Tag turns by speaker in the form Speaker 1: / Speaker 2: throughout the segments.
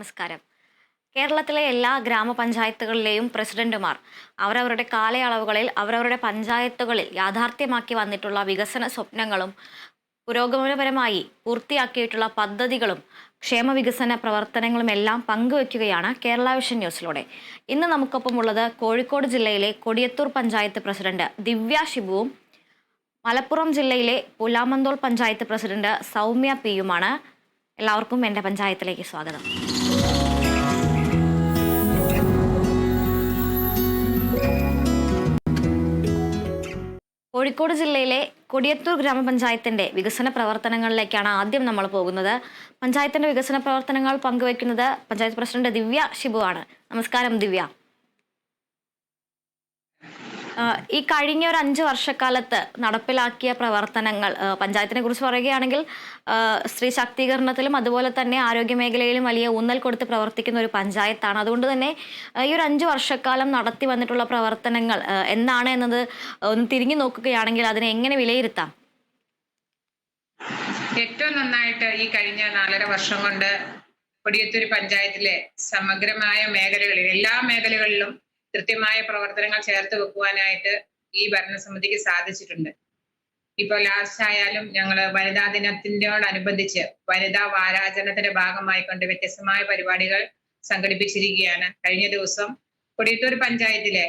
Speaker 1: നമസ്കാരം. കേരളത്തിലെ എല്ലാ ഗ്രാമപഞ്ചായത്തുകളിലെയും പ്രസിഡന്റുമാർ അവരവരുടെ കാലയളവുകളിൽ അവരവരുടെ പഞ്ചായത്തുകളിൽ യാഥാർത്ഥ്യമാക്കി വന്നിട്ടുള്ള വികസന സ്വപ്നങ്ങളും പുരോഗമനപരമായി പൂർത്തിയാക്കിയിട്ടുള്ള പദ്ധതികളും ക്ഷേമ വികസന പ്രവർത്തനങ്ങളും എല്ലാം പങ്കുവെക്കുകയാണ് കേരള വിഷൻ ന്യൂസിലൂടെ. ഇന്ന് നമുക്കൊപ്പം ഉള്ളത് കോഴിക്കോട് ജില്ലയിലെ കൊടിയത്തൂർ പഞ്ചായത്ത് പ്രസിഡന്റ് ദിവ്യ ഷിബുവും മലപ്പുറം ജില്ലയിലെ പുലാമന്തോൾ പഞ്ചായത്ത് പ്രസിഡന്റ് സൗമ്യ പിയുമാണ്. എല്ലാവർക്കും എൻ്റെ പഞ്ചായത്തിലേക്ക് സ്വാഗതം. കോഴിക്കോട് ജില്ലയിലെ കൊടിയത്തൂർ ഗ്രാമപഞ്ചായത്തിന്റെ വികസന പ്രവർത്തനങ്ങളിലേക്കാണ് ആദ്യം നമ്മൾ പോകുന്നത്. പഞ്ചായത്തിന്റെ വികസന പ്രവർത്തനങ്ങൾ പങ്കുവയ്ക്കുന്നത് പഞ്ചായത്ത് പ്രസിഡന്റ് ദിവ്യ ഷിബു ആണ്. നമസ്കാരം ദിവ്യ. ഈ കഴിഞ്ഞ ഒരു 5 വർഷക്കാലത്ത് നടപ്പിലാക്കിയ പ്രവർത്തനങ്ങൾ പഞ്ചായത്തിനെ കുറിച്ച് പറയുകയാണെങ്കിൽ സ്ത്രീ ശാക്തീകരണത്തിലും അതുപോലെ തന്നെ ആരോഗ്യ മേഖലയിലും വലിയ ഊന്നൽ കൊടുത്ത് പ്രവർത്തിക്കുന്ന ഒരു പഞ്ചായത്താണ്. അതുകൊണ്ട് തന്നെ ഈ ഒരു 5 വർഷക്കാലം നടത്തി വന്നിട്ടുള്ള പ്രവർത്തനങ്ങൾ എന്താണ് എന്നത് ഒന്ന് തിരിഞ്ഞു നോക്കുകയാണെങ്കിൽ അതിനെ എങ്ങനെ വിലയിരുത്താം?
Speaker 2: ഏറ്റവും നന്നായിട്ട് ഈ കഴിഞ്ഞ 4.5 വർഷം കൊണ്ട് കൊടിയത്തൂർ പഞ്ചായത്തിലെ സമഗ്രമായ മേഖലകളിൽ എല്ലാ മേഖലകളിലും കൃത്യമായ പ്രവർത്തനങ്ങൾ ചേർത്ത് വെക്കുവാനായിട്ട് ഈ ഭരണസമിതിക്ക് സാധിച്ചിട്ടുണ്ട്. ഇപ്പൊ ലാസ്റ്റ് ആയാലും ഞങ്ങള് വനിതാ ദിനത്തിനോടനുബന്ധിച്ച് വനിതാ വാരാചരണത്തിന്റെ ഭാഗമായിക്കൊണ്ട് വ്യത്യസ്തമായ പരിപാടികൾ സംഘടിപ്പിച്ചിരിക്കുകയാണ്. കഴിഞ്ഞ ദിവസം കൊടിയത്തൂർ പഞ്ചായത്തിലെ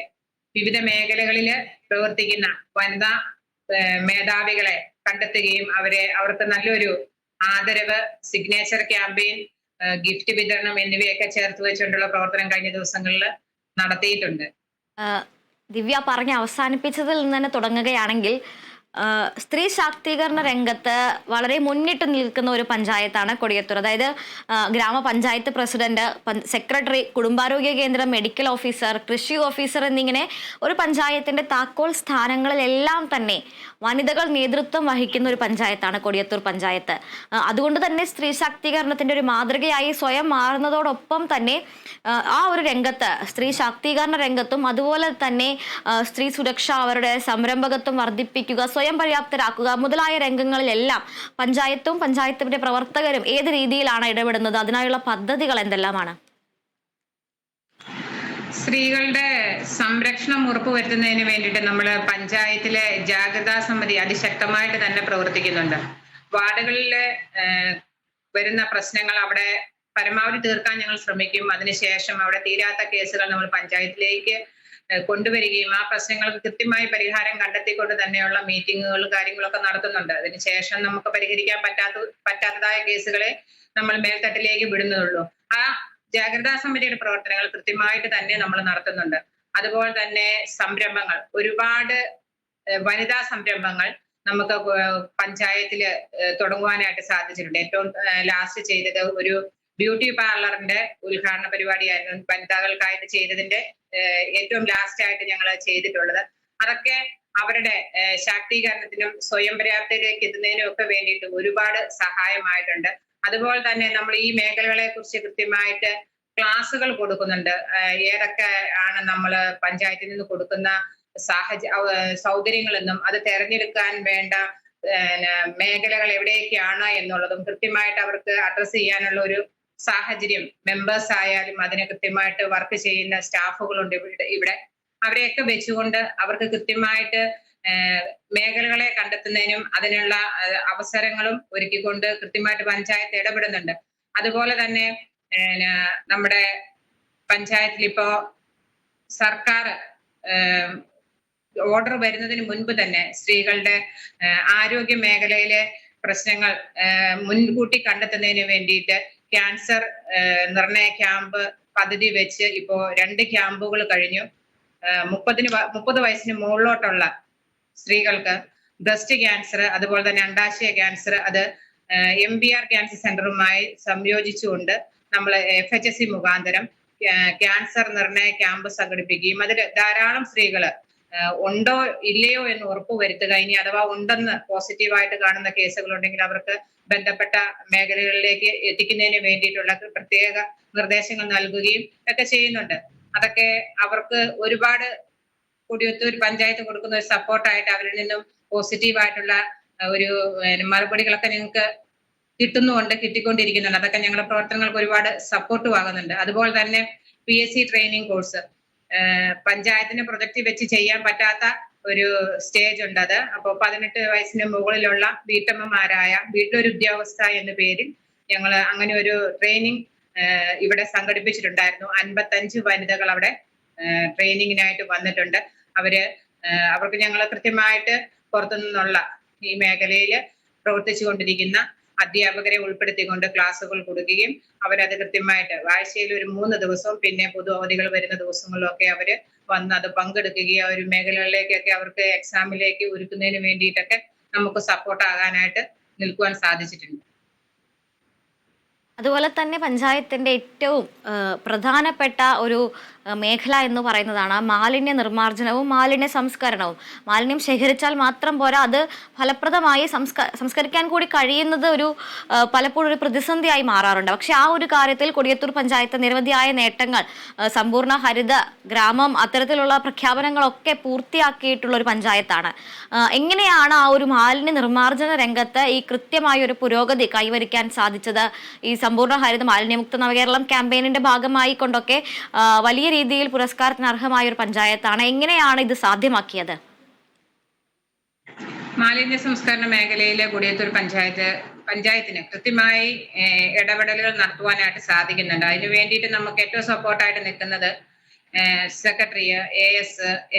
Speaker 2: വിവിധ മേഖലകളില് പ്രവർത്തിക്കുന്ന വനിതാ മേധാവികളെ കണ്ടെത്തുകയും അവർക്ക് നല്ലൊരു ആദരവ്, സിഗ്നേച്ചർ ക്യാമ്പയിൻ, ഗിഫ്റ്റ് വിതരണം എന്നിവയൊക്കെ ചേർത്ത് വെച്ചുകൊണ്ടുള്ള പ്രവർത്തനം കഴിഞ്ഞ ദിവസങ്ങളിൽ നടത്തിയിട്ടുണ്ട്.
Speaker 1: ദിവ്യ പറഞ്ഞ് അവസാനിപ്പിച്ചതിൽ നിന്ന് തന്നെ തുടങ്ങുകയാണെങ്കിൽ സ്ത്രീ ശാക്തീകരണ രംഗത്ത് വളരെ മുന്നിട്ട് നിൽക്കുന്ന ഒരു പഞ്ചായത്താണ് കൊടിയത്തൂർ. അതായത് ഗ്രാമപഞ്ചായത്ത് പ്രസിഡന്റ്, സെക്രട്ടറി, കുടുംബാരോഗ്യ കേന്ദ്രം, മെഡിക്കൽ ഓഫീസർ, കൃഷി ഓഫീസർ എന്നിങ്ങനെ ഒരു പഞ്ചായത്തിന്റെ താക്കോൽ സ്ഥാനങ്ങളിലെല്ലാം തന്നെ വനിതകൾ നേതൃത്വം വഹിക്കുന്ന ഒരു പഞ്ചായത്താണ് കൊടിയത്തൂർ പഞ്ചായത്ത്. അതുകൊണ്ട് തന്നെ സ്ത്രീ ശാക്തീകരണത്തിന്റെ ഒരു മാതൃകയായി സ്വയം മാറുന്നതോടൊപ്പം തന്നെ ആ ഒരു രംഗത്ത് സ്ത്രീ ശാക്തീകരണ രംഗത്തും അതുപോലെ തന്നെ സ്ത്രീ സുരക്ഷ, അവരുടെ സംരംഭകത്വം വർദ്ധിപ്പിക്കുക, സ്വയം പര്യാപ്തരാക്കുക മുതലായ രംഗങ്ങളിലെല്ലാം പഞ്ചായത്തും പഞ്ചായത്തിന്റെ പ്രവർത്തകരും ഏത് രീതിയിലാണ് ഇടപെടുന്നത്? അതിനായുള്ള പദ്ധതികൾ എന്തെല്ലാമാണ്?
Speaker 2: സ്ത്രീകളുടെ സംരക്ഷണം ഉറപ്പുവരുത്തുന്നതിന് വേണ്ടിയിട്ട് നമ്മൾ പഞ്ചായത്തിലെ ജാഗ്രതാ സമിതി അതിശക്തമായിട്ട് തന്നെ പ്രവർത്തിക്കുന്നുണ്ട്. വാർഡുകളിലെ വരുന്ന പ്രശ്നങ്ങൾ അവിടെ പരമാവധി തീർക്കാൻ ഞങ്ങൾ ശ്രമിക്കും. അതിനുശേഷം അവിടെ തീരാത്ത കേസുകൾ നമ്മൾ പഞ്ചായത്തിലേക്ക് കൊണ്ടുവരികയും ആ പ്രശ്നങ്ങൾക്ക് കൃത്യമായി പരിഹാരം കണ്ടെത്തിക്കൊണ്ട് തന്നെയുള്ള മീറ്റിങ്ങുകളും കാര്യങ്ങളൊക്കെ നടത്തുന്നുണ്ട്. അതിനുശേഷം നമുക്ക് പരിഹരിക്കാൻ പറ്റാത്തതായ കേസുകളെ നമ്മൾ മേൽത്തട്ടിലേക്ക് വിടുന്നതുള്ളൂ. ആ ജാഗ്രതാ സമിതിയുടെ പ്രവർത്തനങ്ങൾ കൃത്യമായിട്ട് തന്നെ നമ്മൾ നടത്തുന്നുണ്ട്. അതുപോലെ തന്നെ സംരംഭങ്ങൾ, ഒരുപാട് വനിതാ സംരംഭങ്ങൾ നമുക്ക് പഞ്ചായത്തില് തുടങ്ങുവാനായിട്ട് സാധിച്ചിട്ടുണ്ട്. ഏറ്റവും ലാസ്റ്റ് ചെയ്തത് ഒരു ബ്യൂട്ടി പാർലറിന്റെ ഉദ്ഘാടന പരിപാടിയായിരുന്നു വനിതകൾക്കായിട്ട് ചെയ്തതിന്റെ ഏറ്റവും ലാസ്റ്റ് ആയിട്ട് ഞങ്ങൾ ചെയ്തിട്ടുള്ളത്. അതൊക്കെ അവരുടെ ശാക്തീകരണത്തിനും സ്വയം പര്യാപ്തതയിലേക്ക് എത്തുന്നതിനും ഒക്കെ വേണ്ടിയിട്ട് ഒരുപാട് സഹായമായിട്ടുണ്ട്. അതുപോലെ തന്നെ നമ്മൾ ഈ മേഖലകളെ കുറിച്ച് കൃത്യമായിട്ട് ക്ലാസുകൾ കൊടുക്കുന്നുണ്ട്. ഏതൊക്കെ ആണ് നമ്മൾ പഞ്ചായത്തിൽ നിന്ന് കൊടുക്കുന്ന സൗകര്യങ്ങളെന്നും അത് തെരഞ്ഞെടുക്കാൻ വേണ്ട മേഖലകൾ എവിടെയൊക്കെയാണ് എന്നുള്ളതും കൃത്യമായിട്ട് അവർക്ക് അഡ്രസ് ചെയ്യാനുള്ള ഒരു സാഹചര്യം മെമ്പേഴ്സ് ആയാലും അതിനെ കൃത്യമായിട്ട് വർക്ക് ചെയ്യുന്ന സ്റ്റാഫുകളുണ്ട് ഇവിടെ. അവരെയൊക്കെ വെച്ചുകൊണ്ട് അവർക്ക് കൃത്യമായിട്ട് മേഖലകളെ കണ്ടെത്തുന്നതിനും അതിനുള്ള അവസരങ്ങളും ഒരുക്കിക്കൊണ്ട് കൃത്യമായിട്ട് പഞ്ചായത്ത് ഇടപെടുന്നുണ്ട്. അതുപോലെ തന്നെ നമ്മുടെ പഞ്ചായത്തിൽ ഇപ്പോ സർക്കാർ ഓർഡർ വരുന്നതിന് മുൻപ് തന്നെ സ്ത്രീകളുടെ ആരോഗ്യ മേഖലയിലെ പ്രശ്നങ്ങൾ മുൻകൂട്ടി കണ്ടെത്തുന്നതിന് വേണ്ടിയിട്ട് ക്യാൻസർ നിർണയ ക്യാമ്പ് പദ്ധതി വെച്ച് ഇപ്പോ 2 ക്യാമ്പുകൾ കഴിഞ്ഞു. 30 വയസ്സിന് മുകളിലോട്ടുള്ള സ്ത്രീകൾക്ക് ബ്രസ്റ്റ് ക്യാൻസർ, അതുപോലെ തന്നെ അണ്ഡാശയ ക്യാൻസർ, അത് MBR ക്യാൻസർ സെന്ററുമായി സംയോജിച്ചുകൊണ്ട് നമ്മൾ FHSC മുഖാന്തരം ക്യാൻസർ നിർണയ ക്യാമ്പ് സംഘടിപ്പിക്കുകയും അതിൽ ധാരാളം സ്ത്രീകള് ഉണ്ടോ ഇല്ലയോ എന്ന് ഉറപ്പുവരുത്തുക. ഇനി അഥവാ ഉണ്ടെന്ന് പോസിറ്റീവായിട്ട് കാണുന്ന കേസുകൾ ഉണ്ടെങ്കിൽ അവർക്ക് ബന്ധപ്പെട്ട മേഖലകളിലേക്ക് എത്തിക്കുന്നതിന് വേണ്ടിയിട്ടുള്ള പ്രത്യേക നിർദ്ദേശങ്ങൾ നൽകുകയും ഒക്കെ ചെയ്യുന്നുണ്ട്. അതൊക്കെ അവർക്ക് ഒരുപാട് കൊടിയത്തൂർ പഞ്ചായത്ത് കൊടുക്കുന്ന ഒരു സപ്പോർട്ടായിട്ട് അവരിൽ നിന്നും പോസിറ്റീവായിട്ടുള്ള ഒരു മറുപടികളൊക്കെ നിങ്ങൾക്ക് കിട്ടുന്നുണ്ട്, കിട്ടിക്കൊണ്ടിരിക്കുന്നുണ്ട്. അതൊക്കെ ഞങ്ങളുടെ പ്രവർത്തനങ്ങൾക്ക് ഒരുപാട് സപ്പോർട്ടും ആകുന്നുണ്ട്. അതുപോലെ തന്നെ PSC ട്രെയിനിങ് കോഴ്സ് പഞ്ചായത്തിന് പ്രൊജക്റ്റ് വെച്ച് ചെയ്യാൻ പറ്റാത്ത ഒരു സ്റ്റേജ് ഉണ്ട്. അത് അപ്പോൾ 18 വയസ്സിന് മുകളിലുള്ള വീട്ടമ്മമാരായ വീട്ടിലൊരു ഉദ്യോഗസ്ഥ എന്ന പേരിൽ ഞങ്ങൾ അങ്ങനെ ഒരു ട്രെയിനിങ് ഇവിടെ സംഘടിപ്പിച്ചിട്ടുണ്ടായിരുന്നു. 55 വനിതകൾ അവിടെ ട്രെയിനിങ്ങിനായിട്ട് വന്നിട്ടുണ്ട്. അവർക്ക് ഞങ്ങൾ കൃത്യമായിട്ട് പുറത്തു നിന്നുള്ള ഈ മേഖലയിൽ പ്രവർത്തിച്ചു കൊണ്ടിരിക്കുന്ന അധ്യാപകരെ ഉൾപ്പെടുത്തിക്കൊണ്ട് ക്ലാസ്സുകൾ കൊടുക്കുകയും അവരത് കൃത്യമായിട്ട് ആഴ്ചയിൽ ഒരു 3 ദിവസവും പിന്നെ പൊതു അവധികൾ വരുന്ന ദിവസങ്ങളിലൊക്കെ അവര് വന്ന് അത് പങ്കെടുക്കുകയും ആ ഒരു മേഖലകളിലേക്കൊക്കെ അവർക്ക് എക്സാമിലേക്ക് ഒരുക്കുന്നതിന് വേണ്ടിയിട്ടൊക്കെ നമുക്ക് സപ്പോർട്ട് ആകാനായിട്ട് നിൽക്കുവാൻ സാധിച്ചിട്ടുണ്ട്.
Speaker 1: അതുപോലെ തന്നെ പഞ്ചായത്തിന്റെ ഏറ്റവും പ്രധാനപ്പെട്ട ഒരു മേഖല എന്ന് പറയുന്നതാണ് മാലിന്യ നിർമ്മാർജ്ജനവും മാലിന്യ സംസ്കരണവും. മാലിന്യം ശേഖരിച്ചാൽ മാത്രം പോരാ, അത് ഫലപ്രദമായി സംസ്കരിക്കാൻ കൂടി കഴിയുന്നത് പലപ്പോഴും ഒരു പ്രതിസന്ധിയായി മാറാറുണ്ട്. പക്ഷെ ആ ഒരു കാര്യത്തിൽ കൊടിയത്തൂർ പഞ്ചായത്ത് നിരവധിയായ നേട്ടങ്ങൾ, സമ്പൂർണ്ണ ഹരിത ഗ്രാമം, അത്തരത്തിലുള്ള പ്രഖ്യാപനങ്ങളൊക്കെ പൂർത്തിയാക്കിയിട്ടുള്ള ഒരു പഞ്ചായത്താണ്. എങ്ങനെയാണ് ആ ഒരു മാലിന്യ നിർമ്മാർജ്ജന രംഗത്ത് ഈ കൃത്യമായ ഒരു പുരോഗതി കൈവരിക്കാൻ സാധിച്ചത്? ഈ സമ്പൂർണ്ണ ഹരിത മാലിന്യമുക്ത നവകേരളം ക്യാമ്പയിനിന്റെ ഭാഗമായി കൊണ്ടൊക്കെ വലിയ രീതിയിൽ പുരസ്കാരത്തിന് അർഹമായ ഒരു പഞ്ചായത്താണ്. എങ്ങനെയാണ് ഇത് സാധ്യമാക്കിയത്?
Speaker 2: മാലിന്യ സംസ്കരണ മേഖലയിലെ കൊടിയത്തൂർ പഞ്ചായത്തിന് കൃത്യമായി ഇടപെടലുകൾ നടത്തുവാനായിട്ട് സാധിക്കുന്നുണ്ട്. അതിനു വേണ്ടിയിട്ട് നമുക്ക് ഏറ്റവും സപ്പോർട്ടായിട്ട് നിൽക്കുന്നത് സെക്രട്ടറി, AS,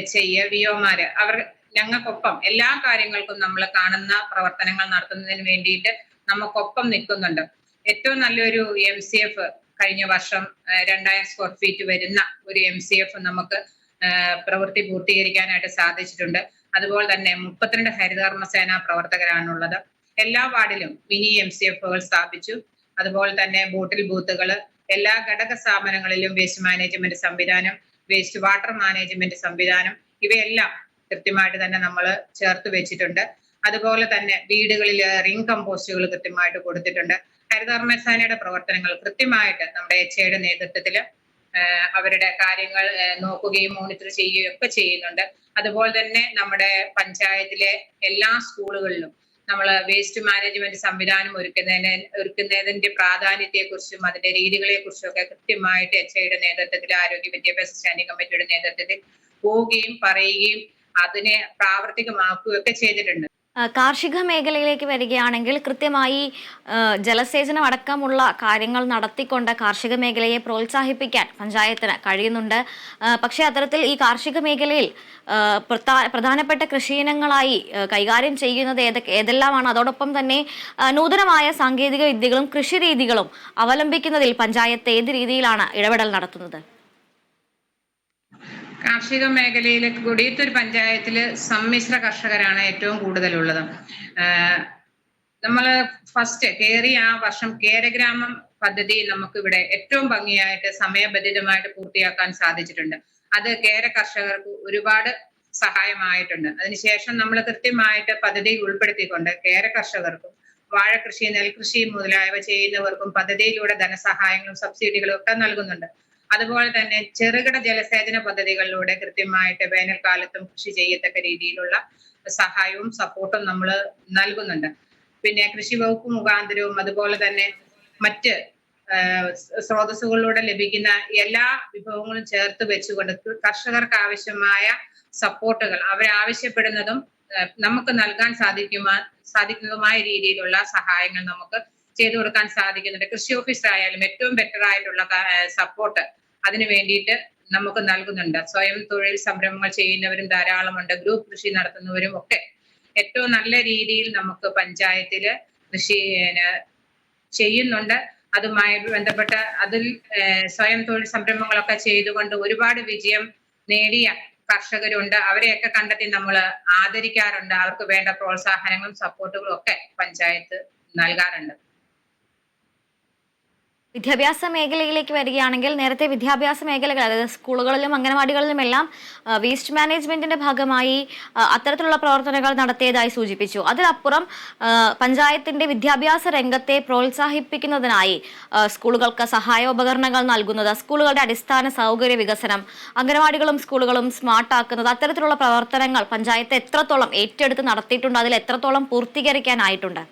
Speaker 2: HI, VOമാര്, അവർ ഞങ്ങൾക്കൊപ്പം എല്ലാ കാര്യങ്ങൾക്കും നമ്മൾ കാണുന്ന പ്രവർത്തനങ്ങൾ നടത്തുന്നതിന് വേണ്ടിയിട്ട് നമുക്കൊപ്പം നിൽക്കുന്നുണ്ട്. ഏറ്റവും നല്ലൊരു MCF കഴിഞ്ഞ വർഷം 2000 സ്ക്വയർ ഫീറ്റ് വരുന്ന ഒരു MCF നമുക്ക് പ്രവൃത്തി പൂർത്തീകരിക്കാനായിട്ട് സാധിച്ചിട്ടുണ്ട്. അതുപോലെ തന്നെ 32 ഹരിതകർമ്മസേന പ്രവർത്തകരാണുള്ളത്. എല്ലാ വാർഡിലും മിനി MCFകൾ സ്ഥാപിച്ചു. അതുപോലെ തന്നെ ബോട്ടിൽ ബൂത്തുകൾ, എല്ലാ ഘടക സ്ഥാപനങ്ങളിലും വേസ്റ്റ് മാനേജ്മെന്റ് സംവിധാനം, വേസ്റ്റ് വാട്ടർ മാനേജ്മെന്റ് സംവിധാനം, ഇവയെല്ലാം കൃത്യമായിട്ട് തന്നെ നമ്മൾ ചേർത്ത് വെച്ചിട്ടുണ്ട്. അതുപോലെ തന്നെ വീടുകളിൽ റിംഗ് കമ്പോസ്റ്റുകൾ കൃത്യമായിട്ട് കൊടുത്തിട്ടുണ്ട്. ഹരിതകർമ്മസേനയുടെ പ്രവർത്തനങ്ങൾ കൃത്യമായിട്ട് നമ്മുടെ HIയുടെ നേതൃത്വത്തിൽ അവരുടെ കാര്യങ്ങൾ നോക്കുകയും മോണിറ്റർ ചെയ്യുകയും ഒക്കെ ചെയ്യുന്നുണ്ട്. അതുപോലെ തന്നെ നമ്മുടെ പഞ്ചായത്തിലെ എല്ലാ സ്കൂളുകളിലും നമ്മൾ വേസ്റ്റ് മാനേജ്മെന്റ് സംവിധാനം ഒരുക്കുന്നതിന്റെ പ്രാധാന്യത്തെക്കുറിച്ചും അതിന്റെ രീതികളെ കുറിച്ചും ഒക്കെ കൃത്യമായിട്ട് HIയുടെ നേതൃത്വത്തിൽ, ആരോഗ്യ വിദ്യാഭ്യാസ സ്റ്റാൻഡിംഗ് കമ്മിറ്റിയുടെ നേതൃത്വത്തിൽ പോവുകയും പറയുകയും അതിനെ പ്രാവർത്തികമാക്കുകയൊക്കെ ചെയ്തിട്ടുണ്ട്.
Speaker 1: കാർഷിക മേഖലയിലേക്ക് വരികയാണെങ്കിൽ കൃത്യമായി ജലസേചനം അടക്കമുള്ള കാര്യങ്ങൾ നടത്തിക്കൊണ്ട് കാർഷിക മേഖലയെ പ്രോത്സാഹിപ്പിക്കാൻ പഞ്ചായത്തിന് കഴിയുന്നുണ്ട്. പക്ഷേ അത്തരത്തിൽ ഈ കാർഷിക മേഖലയിൽ പ്രധാനപ്പെട്ട കൃഷിയിനങ്ങളായി കൈകാര്യം ചെയ്യുന്നത് ഏതെല്ലാമാണ്? അതോടൊപ്പം തന്നെ നൂതനമായ സാങ്കേതിക വിദ്യകളും കൃഷി രീതികളും അവലംബിക്കുന്നതിൽ പഞ്ചായത്ത് ഏത് രീതിയിലാണ് ഇടപെടൽ നടത്തുന്നത്?
Speaker 2: കാർഷിക മേഖലയിലെ കൊടിയത്തൂർ പഞ്ചായത്തിൽ സമ്മിശ്ര കർഷകരാണ് ഏറ്റവും കൂടുതലുള്ളത്. നമ്മൾ ഫസ്റ്റ് കയറിയ ആ വർഷം കേരഗ്രാമം പദ്ധതി നമുക്കിവിടെ ഏറ്റവും ഭംഗിയായിട്ട് സമയബന്ധിതമായിട്ട് പൂർത്തിയാക്കാൻ സാധിച്ചിട്ടുണ്ട്. അത് കേര കർഷകർക്ക് ഒരുപാട് സഹായമായിട്ടുണ്ട്. അതിനുശേഷം നമ്മൾ കൃത്യമായിട്ട് പദ്ധതിയിൽ ഉൾപ്പെടുത്തിക്കൊണ്ട് കേര കർഷകർക്കും വാഴകൃഷി, നെൽകൃഷി മുതലായവ ചെയ്യുന്നവർക്കും പദ്ധതിയിലൂടെ ധനസഹായങ്ങളും സബ്സിഡികളും ഒക്കെ നൽകുന്നുണ്ട്. അതുപോലെ തന്നെ ചെറുകിട ജലസേചന പദ്ധതികളിലൂടെ കൃത്യമായിട്ട് വേനൽക്കാലത്തും കൃഷി ചെയ്യത്തക്ക രീതിയിലുള്ള സഹായവും സപ്പോർട്ടും നമ്മൾ നൽകുന്നുണ്ട്. പിന്നെ കൃഷി വകുപ്പ് മുഖാന്തരവും അതുപോലെ തന്നെ മറ്റ് സ്രോതസ്സുകളിലൂടെ ലഭിക്കുന്ന എല്ലാ വിഭവങ്ങളും ചേർത്ത് വെച്ചുകൊണ്ട് കർഷകർക്ക് ആവശ്യമായ സപ്പോർട്ടുകൾ അവരാവശ്യപ്പെടുന്നതും നമുക്ക് നൽകാൻ സാധിക്കുന്നതുമായ രീതിയിലുള്ള സഹായങ്ങൾ നമുക്ക് ചെയ്തു കൊടുക്കാൻ സാധിക്കുന്നുണ്ട്. കൃഷി ഓഫീസർ ആയാലും ഏറ്റവും ബെറ്റർ ആയിട്ടുള്ള സപ്പോർട്ട് അതിന് വേണ്ടിയിട്ട് നമുക്ക് നൽകുന്നുണ്ട്. സ്വയം തൊഴിൽ സംരംഭങ്ങൾ ചെയ്യുന്നവരും ധാരാളമുണ്ട്. ഗ്രൂപ്പ് കൃഷി നടത്തുന്നവരും ഒക്കെ ഏറ്റവും നല്ല രീതിയിൽ നമുക്ക് പഞ്ചായത്തില് കൃഷി ചെയ്യുന്നുണ്ട്. അതുമായി ബന്ധപ്പെട്ട അതിൽ സ്വയം തൊഴിൽ സംരംഭങ്ങളൊക്കെ ചെയ്തുകൊണ്ട് ഒരുപാട് വിജയം നേടിയ കർഷകരുണ്ട്. അവരെയൊക്കെ കണ്ടെത്തി നമ്മൾ ആദരിക്കാറുണ്ട്. അവർക്ക് വേണ്ട പ്രോത്സാഹനങ്ങളും സപ്പോർട്ടുകളും ഒക്കെ പഞ്ചായത്ത് നൽകാറുണ്ട്.
Speaker 1: വിദ്യാഭ്യാസ മേഖലയിലേക്ക് വരികയാണെങ്കിൽ നേരത്തെ വിദ്യാഭ്യാസ മേഖലകൾ, അതായത് സ്കൂളുകളിലും അംഗനവാടികളിലുമെല്ലാം വേസ്റ്റ് മാനേജ്മെന്റിന്റെ ഭാഗമായി അത്തരത്തിലുള്ള പ്രവർത്തനങ്ങൾ നടത്തിയതായി സൂചിപ്പിച്ചു. അതിനപ്പുറം പഞ്ചായത്തിന്റെ വിദ്യാഭ്യാസ രംഗത്തെ പ്രോത്സാഹിപ്പിക്കുന്നതിനായി സ്കൂളുകൾക്ക് സഹായോപകരണങ്ങൾ നൽകുന്നത്, സ്കൂളുകളുടെ അടിസ്ഥാന സൗകര്യ വികസനം, അംഗനവാടികളും സ്കൂളുകളും സ്മാർട്ടാക്കുന്നത്, അത്തരത്തിലുള്ള പ്രവർത്തനങ്ങൾ പഞ്ചായത്ത് എത്രത്തോളം ഏറ്റെടുത്ത് നടത്തിയിട്ടുണ്ട്? അതിൽ എത്രത്തോളം പൂർത്തീകരിക്കാനായിട്ടുണ്ട്?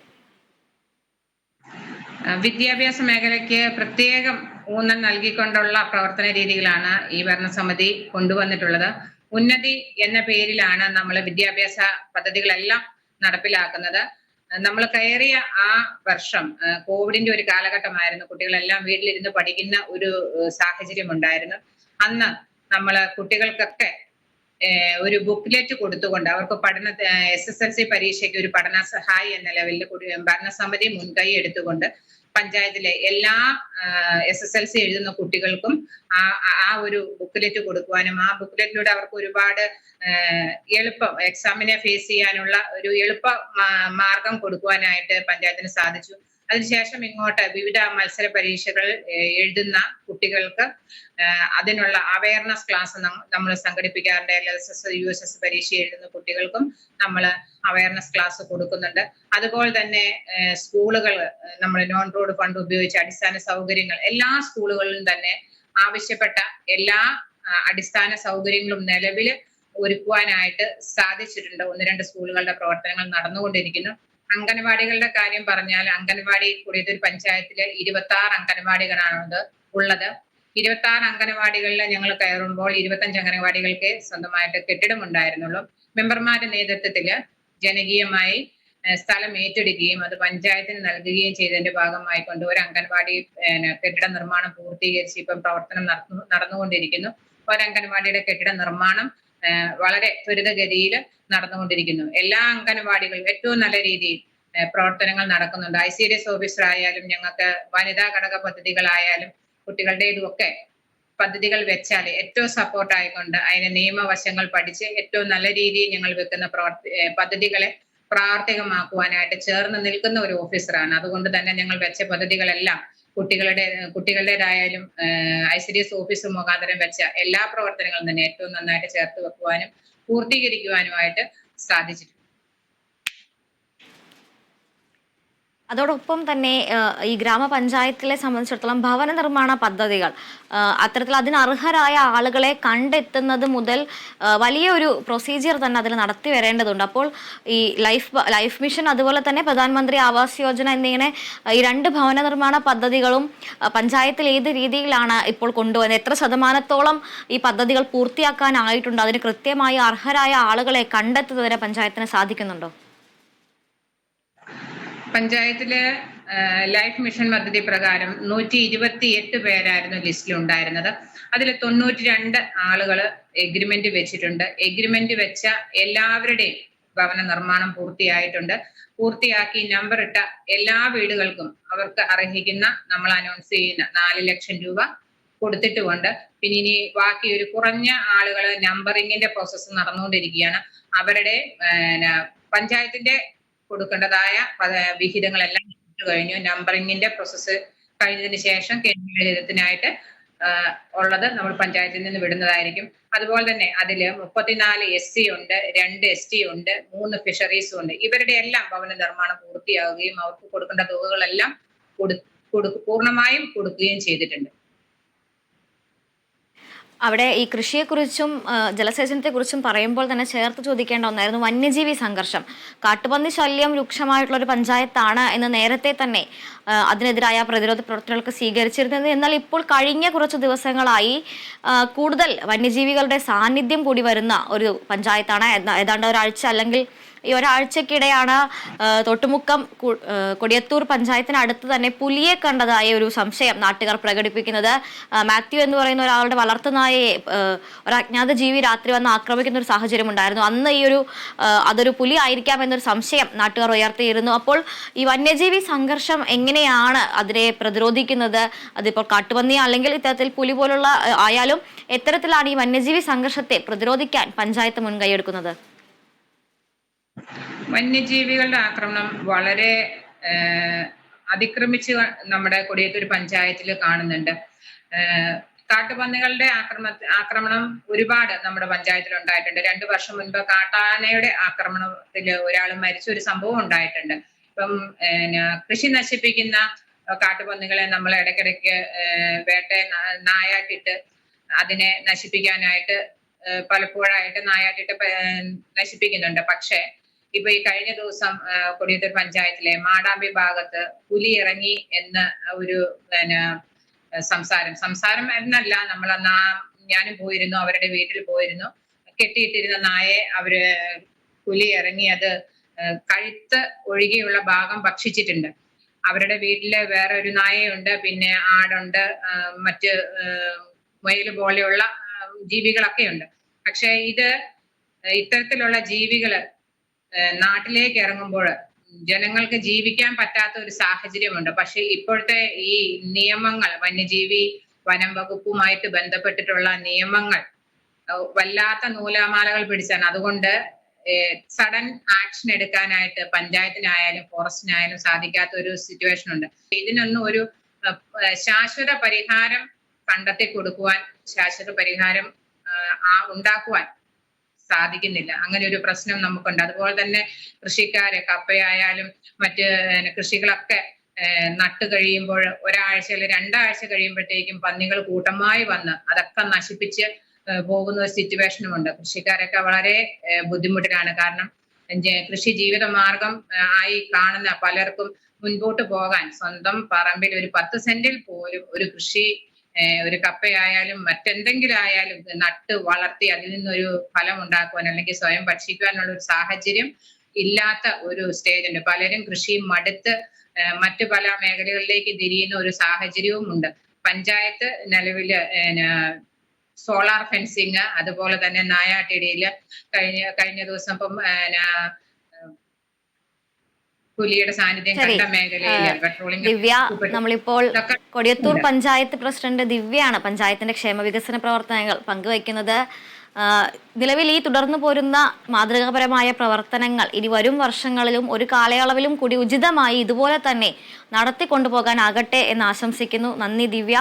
Speaker 2: വിദ്യാഭ്യാസ മേഖലയ്ക്ക് പ്രത്യേകം ഊന്നൽ നൽകിക്കൊണ്ടുള്ള പ്രവർത്തന രീതികളാണ് ഈ ഭരണസമിതി കൊണ്ടുവന്നിട്ടുള്ളത്. ഉന്നതി എന്ന പേരിലാണ് നമ്മൾ വിദ്യാഭ്യാസ പദ്ധതികളെല്ലാം നടപ്പിലാക്കുന്നത്. നമ്മൾ കയറിയ ആ വർഷം കോവിഡിന്റെ ഒരു കാലഘട്ടമായിരുന്നു. കുട്ടികളെല്ലാം വീട്ടിലിരുന്ന് പഠിക്കുന്ന ഒരു സാഹചര്യം ഉണ്ടായിരുന്നു. അന്ന് നമ്മൾ കുട്ടികൾക്കൊക്കെ ഒരു ബുക്ക്ലെറ്റ് കൊടുത്തുകൊണ്ട് അവർക്ക് SSLC പരീക്ഷയ്ക്ക് ഒരു പഠന സഹായി എന്ന ലെവലിൽ ഭരണസമിതി മുൻകൈ എടുത്തുകൊണ്ട് പഞ്ചായത്തിലെ എല്ലാ SSLC എഴുതുന്ന കുട്ടികൾക്കും ആ ഒരു ബുക്ക്ലെറ്റ് കൊടുക്കുവാനും ആ ബുക്ക്ലെറ്റിലൂടെ അവർക്ക് ഒരുപാട് എളുപ്പം എക്സാമിനെ ഫേസ് ചെയ്യാനുള്ള ഒരു എളുപ്പ മാർഗം കൊടുക്കുവാനായിട്ട് പഞ്ചായത്തിന് സാധിച്ചു. അതിനുശേഷം ഇങ്ങോട്ട് വിവിധ മത്സര പരീക്ഷകൾ എഴുതുന്ന കുട്ടികൾക്ക് അതിനുള്ള അവയർനെസ് ക്ലാസ് നമ്മൾ സംഘടിപ്പിക്കാറുണ്ട്. LSS USS പരീക്ഷ എഴുതുന്ന കുട്ടികൾക്കും നമ്മൾ അവയർനെസ് ക്ലാസ് കൊടുക്കുന്നുണ്ട്. അതുപോലെ തന്നെ സ്കൂളുകൾ നമ്മൾ നോൺ റോഡ് ഫണ്ട് ഉപയോഗിച്ച് അടിസ്ഥാന സൗകര്യങ്ങൾ എല്ലാ സ്കൂളുകളിലും തന്നെ ആവശ്യപ്പെട്ട എല്ലാ അടിസ്ഥാന സൗകര്യങ്ങളും നിലവിൽ ഒരുക്കുവാനായിട്ട് സാധിച്ചിട്ടുണ്ട്. 1-2 സ്കൂളുകളുടെ പ്രവർത്തനങ്ങൾ നടന്നുകൊണ്ടിരിക്കുന്നു. അംഗനവാടികളുടെ കാര്യം പറഞ്ഞാൽ അംഗനവാടി കൊടിയത്തൂർ പഞ്ചായത്തില് 26 അംഗനവാടികളാണ് ഉള്ളത്. 26 അംഗനവാടികളിൽ ഞങ്ങൾ കയറുമ്പോൾ 25 അംഗനവാടികൾക്ക് സ്വന്തമായിട്ട് കെട്ടിടം ഉണ്ടായിരുന്നുള്ളൂ. മെമ്പർമാരുടെ നേതൃത്വത്തില് ജനകീയമായി സ്ഥലം ഏറ്റെടുക്കുകയും അത് പഞ്ചായത്തിന് നൽകുകയും ചെയ്തതിന്റെ ഭാഗമായിക്കൊണ്ട് ഒരു അംഗൻവാടി കെട്ടിട നിർമ്മാണം പൂർത്തീകരിച്ച് ഇപ്പം പ്രവർത്തനം നടന്നുകൊണ്ടിരിക്കുന്നു. ഒരു അംഗൻവാടിയുടെ കെട്ടിട നിർമ്മാണം വളരെ ത്വരിതഗതിയിൽ നടന്നുകൊണ്ടിരിക്കുന്നു. എല്ലാ അംഗനവാടികളും ഏറ്റവും നല്ല രീതിയിൽ പ്രവർത്തനങ്ങൾ നടക്കുന്നുണ്ട്. ICDS ഓഫീസർ ആയാലും ഞങ്ങൾക്ക് വനിതാ ഘടക പദ്ധതികളായാലും കുട്ടികളുടെ ഇതുമൊക്കെ പദ്ധതികൾ വെച്ചാൽ ഏറ്റവും സപ്പോർട്ട് ആയിക്കൊണ്ട് അതിന്റെ നിയമവശങ്ങൾ പഠിച്ച് ഏറ്റവും നല്ല രീതിയിൽ ഞങ്ങൾ വെക്കുന്ന പദ്ധതികളെ പ്രാവർത്തികമാക്കുവാനായിട്ട് ചേർന്ന് നിൽക്കുന്ന ഒരു ഓഫീസറാണ്. അതുകൊണ്ട് തന്നെ ഞങ്ങൾ വെച്ച പദ്ധതികളെല്ലാം കുട്ടികളുടേതായാലും ICDS ഓഫീസർ മുഖാന്തരം വെച്ച എല്ലാ പ്രവർത്തനങ്ങളും തന്നെ ഏറ്റവും നന്നായിട്ട് ചേർത്ത് വെക്കുവാനും പൂർത്തീകരിക്കുവാനുമായിട്ട് സാധിച്ചിട്ടുണ്ട്.
Speaker 1: അതോടൊപ്പം തന്നെ ഈ ഗ്രാമപഞ്ചായത്തിലെ സംബന്ധിച്ചിടത്തോളം ഭവന നിർമ്മാണ പദ്ധതികൾ അത്തരത്തിൽ അതിന് അർഹരായ ആളുകളെ കണ്ടെത്തുന്നത് മുതൽ വലിയൊരു പ്രൊസീജിയർ തന്നെ അതിൽ നടത്തി വരേണ്ടതുണ്ട്. അപ്പോൾ ഈ ലൈഫ് മിഷൻ അതുപോലെ തന്നെ പ്രധാനമന്ത്രി ആവാസ് യോജന എന്നിങ്ങനെ ഈ 2 ഭവന നിർമ്മാണ പദ്ധതികളും പഞ്ചായത്തിൽ ഏത് രീതിയിലാണ് ഇപ്പോൾ കൊണ്ടുവന്നത്? എത്ര ശതമാനത്തോളം ഈ പദ്ധതികൾ പൂർത്തിയാക്കാനായിട്ടുണ്ട്? അതിന് കൃത്യമായി അർഹരായ ആളുകളെ കണ്ടെത്തുന്നതിന് പഞ്ചായത്തിന് സാധിക്കുന്നുണ്ടോ?
Speaker 2: പഞ്ചായത്തിലെ ലൈഫ് മിഷൻ പദ്ധതി പ്രകാരം 128 പേരായിരുന്നു ലിസ്റ്റിൽ ഉണ്ടായിരുന്നത്. അതിൽ 92 ആളുകൾ എഗ്രിമെന്റ് വെച്ചിട്ടുണ്ട്. എഗ്രിമെന്റ് വെച്ച എല്ലാവരുടെയും ഭവന നിർമ്മാണം പൂർത്തിയായിട്ടുണ്ട്. പൂർത്തിയാക്കി നമ്പർ ഇട്ട എല്ലാ വീടുകൾക്കും അവർക്ക് അർഹിക്കുന്ന നമ്മൾ അനൗൺസ് ചെയ്യുന്ന 4 ലക്ഷം രൂപ കൊടുത്തിട്ടുമുണ്ട്. പിന്നെ ഇനി ബാക്കി ഒരു കുറഞ്ഞ ആളുകൾ നമ്പറിങ്ങിന്റെ പ്രോസസ്സ് നടന്നുകൊണ്ടിരിക്കുകയാണ്. അവരുടെ പഞ്ചായത്തിന്റെ കൊടുക്കേണ്ടതായ വിഹിതങ്ങളെല്ലാം കഴിഞ്ഞു. നമ്പറിങ്ങിന്റെ പ്രോസസ്സ് കഴിഞ്ഞതിന് ശേഷം കേന്ദ്രീകൃതത്തിനായിട്ട് ഉള്ളത് നമ്മൾ പഞ്ചായത്തിൽ നിന്ന് വിടുന്നതായിരിക്കും. അതുപോലെ തന്നെ അതില് 34 SC ഉണ്ട്, 2 ST ഉണ്ട്, 3 ഫിഷറീസും ഉണ്ട്. ഇവരുടെ എല്ലാം ഭവന നിർമ്മാണം പൂർത്തിയാവുകയും അവർക്ക് കൊടുക്കേണ്ട തുകകളെല്ലാം പൂർണ്ണമായും കൊടുക്കുകയും ചെയ്തിട്ടുണ്ട്.
Speaker 1: അവിടെ ഈ കൃഷിയെക്കുറിച്ചും ജലസേചനത്തെക്കുറിച്ചും പറയുമ്പോൾ തന്നെ ചേർത്ത് ചോദിക്കേണ്ട ഒന്നായിരുന്നു വന്യജീവി സംഘർഷം. കാട്ടുപന്നി ശല്യം രൂക്ഷമായിട്ടുള്ള ഒരു പഞ്ചായത്താണ് എന്ന് നേരത്തെ തന്നെ അതിനെതിരായ പ്രതിരോധ പ്രവർത്തനങ്ങൾക്ക് സ്വീകരിച്ചിരുന്നത്. എന്നാൽ ഇപ്പോൾ കഴിഞ്ഞ കുറച്ച് ദിവസങ്ങളായി കൂടുതൽ വന്യജീവികളുടെ സാന്നിധ്യം കൂടി വരുന്ന ഒരു പഞ്ചായത്താണ്. ഏതാണ്ട് ഒരാഴ്ച അല്ലെങ്കിൽ ഈ ഒരാഴ്ചക്കിടെയാണ് തൊട്ടുമുക്കം കൊടിയത്തൂർ പഞ്ചായത്തിന് അടുത്ത് തന്നെ പുലിയെ കണ്ടതായ ഒരു സംശയം നാട്ടുകാർ പ്രകടിപ്പിക്കുന്നത്. മാത്യു എന്ന് പറയുന്ന ഒരാളുടെ വളർത്തുനായയെ ഒരു അജ്ഞാത ജീവി രാത്രി വന്ന് ആക്രമിക്കുന്ന ഒരു സാഹചര്യം ഉണ്ടായിരുന്നു. അന്ന് അതൊരു പുലി ആയിരിക്കാം എന്നൊരു സംശയം നാട്ടുകാർ ഉയർത്തിയിരുന്നു. അപ്പോൾ ഈ വന്യജീവി സംഘർഷം എങ്ങനെയാണ് അതിനെ പ്രതിരോധിക്കുന്നത്? അതിപ്പോൾ കാട്ടുപന്നി അല്ലെങ്കിൽ ഇത്തരത്തിൽ പുലി പോലുള്ള ആയാലും എത്തരത്തിലാണ് ഈ വന്യജീവി സംഘർഷത്തെ പ്രതിരോധിക്കാൻ പഞ്ചായത്ത് മുൻകൈയെടുക്കുന്നത്?
Speaker 2: വന്യജീവികളുടെ ആക്രമണം വളരെ അതിക്രമിച്ച് നമ്മുടെ കൊടിയത്തൂർ പഞ്ചായത്തിൽ കാണുന്നുണ്ട്. കാട്ടുപന്നികളുടെ ആക്രമണം ഒരുപാട് നമ്മുടെ പഞ്ചായത്തിൽ ഉണ്ടായിട്ടുണ്ട്. 2 വർഷം മുൻപ് കാട്ടാനയുടെ ആക്രമണത്തിൽ ഒരാൾ മരിച്ച ഒരു സംഭവം ഉണ്ടായിട്ടുണ്ട്. ഇപ്പം കൃഷി നശിപ്പിക്കുന്ന കാട്ടുപന്നികളെ നമ്മൾ ഇടയ്ക്കിടയ്ക്ക് നായാട്ടിട്ട് അതിനെ നശിപ്പിക്കാനായിട്ട് പലപ്പോഴായിട്ട് നായാട്ടിട്ട് നശിപ്പിക്കുന്നുണ്ട്. പക്ഷെ ഇപ്പൊ ഈ കഴിഞ്ഞ ദിവസം കൊടിയത്തൂർ പഞ്ചായത്തിലെ മാടാമ്പി ഭാഗത്ത് പുലി ഇറങ്ങി എന്ന ഒരു പിന്നെ സംസാരം എന്നല്ല, ഞാനും പോയിരുന്നു, അവരുടെ വീട്ടിൽ പോയിരുന്നു. കെട്ടിയിട്ടിരുന്ന നായെ പുലി ഇറങ്ങി അത് കഴുത്ത് ഒഴികെയുള്ള ഭാഗം ഭക്ഷിച്ചിട്ടുണ്ട്. അവരുടെ വീട്ടില് വേറെ ഒരു നായയുണ്ട്, പിന്നെ ആടുണ്ട്, മറ്റ് മുയൽ പോലെയുള്ള ജീവികളൊക്കെ ഉണ്ട്. പക്ഷെ ഇത്തരത്തിലുള്ള ജീവികള് നാട്ടിലേക്ക് ഇറങ്ങുമ്പോൾ ജനങ്ങൾക്ക് ജീവിക്കാൻ പറ്റാത്ത ഒരു സാഹചര്യമുണ്ട്. പക്ഷെ ഇപ്പോഴത്തെ ഈ നിയമങ്ങൾ, വന്യജീവി വനം വകുപ്പുമായിട്ട് ബന്ധപ്പെട്ടിട്ടുള്ള നിയമങ്ങൾ വല്ലാത്ത നൂലാമാലകൾ പിടിച്ചാണ്. അതുകൊണ്ട് സഡൻ ആക്ഷൻ എടുക്കാനായിട്ട് പഞ്ചായത്തിനായാലും ഫോറസ്റ്റിനായാലും സാധിക്കാത്ത ഒരു സിറ്റുവേഷൻ ഉണ്ട്. ഇതിനൊന്നും ഒരു ശാശ്വത പരിഹാരം കണ്ടെത്തി കൊടുക്കുവാൻ, ശാശ്വത പരിഹാരം ഉണ്ടാക്കുവാൻ സാധിക്കുന്നില്ല. അങ്ങനെ ഒരു പ്രശ്നം നമുക്കുണ്ട്. അതുപോലെ തന്നെ കൃഷിക്കാര് കപ്പയായാലും മറ്റ് കൃഷികളൊക്കെ നട്ട് കഴിയുമ്പോൾ ഒരാഴ്ച അല്ലെങ്കിൽ 2 ആഴ്ച കഴിയുമ്പോഴത്തേക്കും പന്നികൾ കൂട്ടമായി വന്ന് അതൊക്കെ നശിപ്പിച്ച് പോകുന്ന ഒരു സിറ്റുവേഷനുമുണ്ട്. കൃഷിക്കാരൊക്കെ വളരെ ബുദ്ധിമുട്ടിലാണ്. കാരണം കൃഷി ജീവിത മാർഗം ആയി കാണുന്ന പലർക്കും മുൻപോട്ട് പോകാൻ സ്വന്തം പറമ്പിൽ ഒരു 10 സെന്റിൽ പോലും ഒരു കൃഷി, ഒരു കപ്പയായാലും മറ്റെന്തെങ്കിലും ആയാലും നട്ട് വളർത്തി അതിൽ നിന്നൊരു ഫലം ഉണ്ടാക്കുവാൻ അല്ലെങ്കിൽ സ്വയം ഭക്ഷിക്കുവാനുള്ള ഒരു സാഹചര്യം ഇല്ലാത്ത ഒരു സ്റ്റേജ് ഉണ്ട്. പലരും കൃഷി മടുത്ത് മറ്റു പല മേഖലകളിലേക്ക് തിരിയുന്ന ഒരു സാഹചര്യവും ഉണ്ട്. പഞ്ചായത്ത് നിലവില് സോളാർ ഫെൻസിങ്, അതുപോലെ തന്നെ നായാട്ടിടിയില് കഴിഞ്ഞ ദിവസം ഇപ്പം പുലിയുടെ സാന്നിധ്യം കണ്ട മേഖലയില് പെട്രോളിംഗ്.
Speaker 1: ദിവ്യ, നമ്മളിപ്പോൾ കൊടിയത്തൂർ പഞ്ചായത്ത് പ്രസിഡന്റ് ദിവ്യയാണ് പഞ്ചായത്തിന്റെ ക്ഷേമവികസന പ്രവർത്തനങ്ങൾ പങ്കുവയ്ക്കുന്നത്. നിലവിൽ ഈ തുടർന്നു പോരുന്ന മാതൃകാപരമായ പ്രവർത്തനങ്ങൾ ഇനി വരും വർഷങ്ങളിലും ഒരു കാലയളവിലും കൂടി ഉചിതമായി ഇതുപോലെ തന്നെ നടത്തിക്കൊണ്ടുപോകാനാകട്ടെ എന്ന് ആശംസിക്കുന്നു. നന്ദി ദിവ്യ.